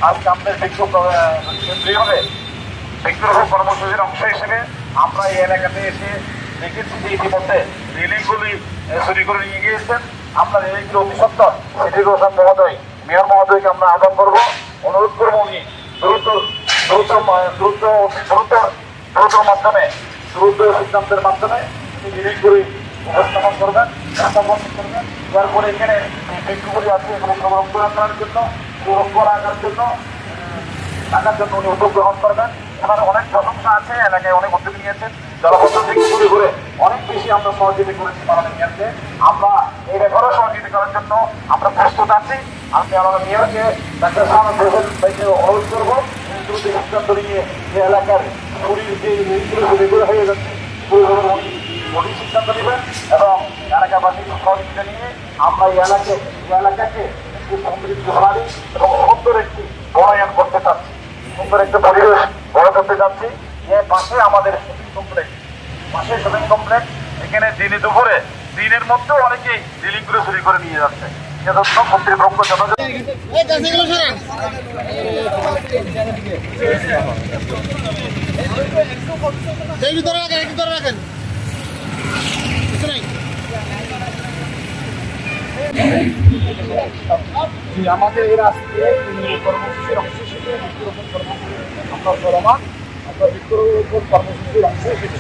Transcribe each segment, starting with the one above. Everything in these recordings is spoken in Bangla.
আজকে আমাদের বিক্ষোভ কেন্দ্রীয়ভাবে বৃক্ষরোপণ কর্মসূচির অংশ হিসেবে আমরা এই এলাকাতে এসে দেখেছি যে ইতিমধ্যে রেলিংগুলি চুরি করে নিয়ে গিয়েছেন। আমরা রেলিংগুলো অতি সত্তর সিটি কর্পোরেশন মহোদয়, মেয়র মহোদয়কে আমরা আহ্বান করবো, অনুরোধ করবো উনি দ্রুত সিদ্ধান্তের মাধ্যমে রেলিংগুলি উপস্থাপন করবেন, তারপরে এখানে বৃক্ষগুলি আছে এগুলো সংরক্ষণ করার জন্য টাকার জন্য উনি উদ্যোগ গ্রহণ করবেন। ওনার অনেক প্রশংসা আছে, এলাকায় অনেক উদ্যোগ নিয়েছেন, জলবদ্ধ থেকে শুরু করে অনেক বেশি আমরা সহযোগিতা করেছি মাননীয় মেয়রকে। আমরা এই ব্যাপারে সহযোগিতা করার জন্য আমরা প্রস্তুত আছি। আমি আমাদের মেয়রকে ডাক্তার সাহেব ভাইকে অনুরোধ করবো দ্রুত সিদ্ধান্ত নিয়ে যে এলাকার চুরির যে রেগুলো হয়ে যাচ্ছে উনি সিদ্ধান্ত নেবেন এবং এলাকাবাসীর সহযোগিতা নিয়ে আমরা এই এলাকাকে একটি সমৃদ্ধশালী এবং সুন্দর একটি বনায়ন করতে চাচ্ছি, সুন্দর একটা পরিবেশ গড়ে তুলতে চাচ্ছি। এর পাশে আমাদের শপিং কমপ্লেক্স, এখানে দিনে দুপুরে দিনের মধ্যেও অনেকেই রিলিংগুলো চুরি করে নিয়ে যাচ্ছে। সেজন্য কর্তৃপক্ষ আমাদের এই রাষ্ট্রীয় কর্মসূচির অংশ হিসেবে বৃক্ষরোপণ কর্মসূচি আমরা চলমান, আমরা বৃক্ষরোপণ কর্মসূচির অংশ হিসেবে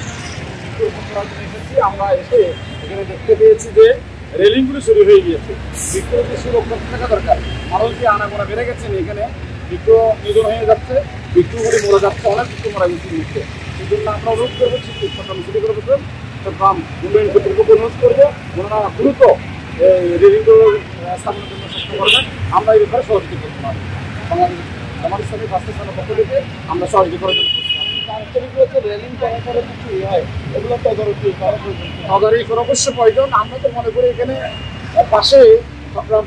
বৃক্ষরোপণ করার জন্য এসেছি। আমরা এসে এখানে দেখতে পেয়েছি যে রেলিংগুলো শুরু হয়ে গিয়েছে। বৃক্ষরোপণ সুরক্ষা থাকা দরকার, মানুষকে আনাগোনা বেড়ে গেছেন, এখানে বৃক্ষ নিধন হয়ে যাচ্ছে, বৃক্ষগুলি মরে যাচ্ছে, অনেক বৃক্ষ মারা গেছে নিচ্ছে। সেই জন্য আমরা অনুরোধ করবো সিটি কর্পোরেশন চট্টগ্রাম উন্নয়ন কর্তৃপক্ষ অনুরোধ করবো ওনারা দ্রুত রেলিংগুলো স্থাপনের জন্য চেষ্টা করবেন। আমরা এই ব্যাপারে সহযোগিতা করতে পারি। বাংলাদেশ জামাত ইসলামী বাস্তুস্থানের পক্ষ থেকে আমরা সহযোগিতা করার জন্য রেলিং করার পরে কিছু হয়, এগুলো তদারকি করা অবশ্যই প্রয়োজন। আমরা তো মনে করি এখানে পাশে চট্টগ্রাম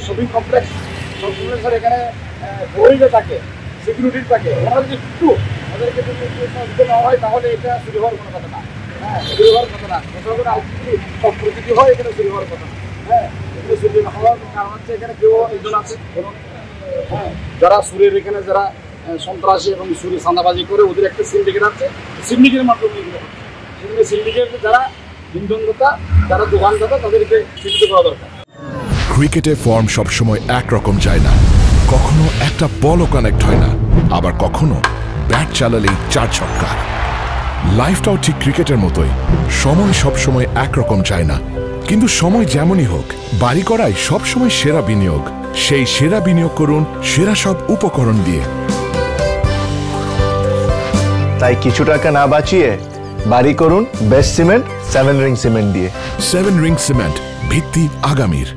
শপিং কমপ্লেক্স এখানে বহিরে থাকে, সিকিউরিটি থাকে, ওনারা যদি একটু ওদেরকে যদি সহযোগিতা নেওয়া হয় তাহলে এটা চুরি হওয়ার কোনো কথা না। হ্যাঁ, চুরি হওয়ার কথা না, সব প্রকৃতি হয়, এখানে চুরি হওয়ার কথা না। হ্যাঁ, এখানে চুরি হওয়ার কারণ হচ্ছে এখানে কেউ একজন আছে, হ্যাঁ, যারা চুরির এখানে যারা সন্ত্রাসী এবং চুরি চাঁদাবাজি করে ওদের একটা সিন্ডিকেট আছে, সিন্ডিকেটের মাধ্যমে এগুলো হচ্ছে। সেখানে সিন্ডিকেট যারা ইন্ধনদাতা, যারা দোকানদাতা, তাদেরকে চিহ্নিত করা দরকার। ক্রিকেটে ফর্ম সবসময় একরকম যায় না, কখনো একটা বলও কানেক্ট হয় না, আবার কখনো ব্যাট চালালেই 4 ছক্কা। লাইফটাও ঠিক ক্রিকেটের মতোই, সময় সবসময় একরকম যায় না, কিন্তু সময় যেমনই হোক বাড়ি করাই সবসময় সেরা বিনিয়োগ। সেই সেরা বিনিয়োগ করুন সেরা সব উপকরণ দিয়ে। তাই কিছু টাকা না বাঁচিয়ে বাড়ি করুন বেস্ট সিমেন্ট 7 রিং সিমেন্ট দিয়ে। 7 রিং সিমেন্ট, ভিত্তি আগামীর।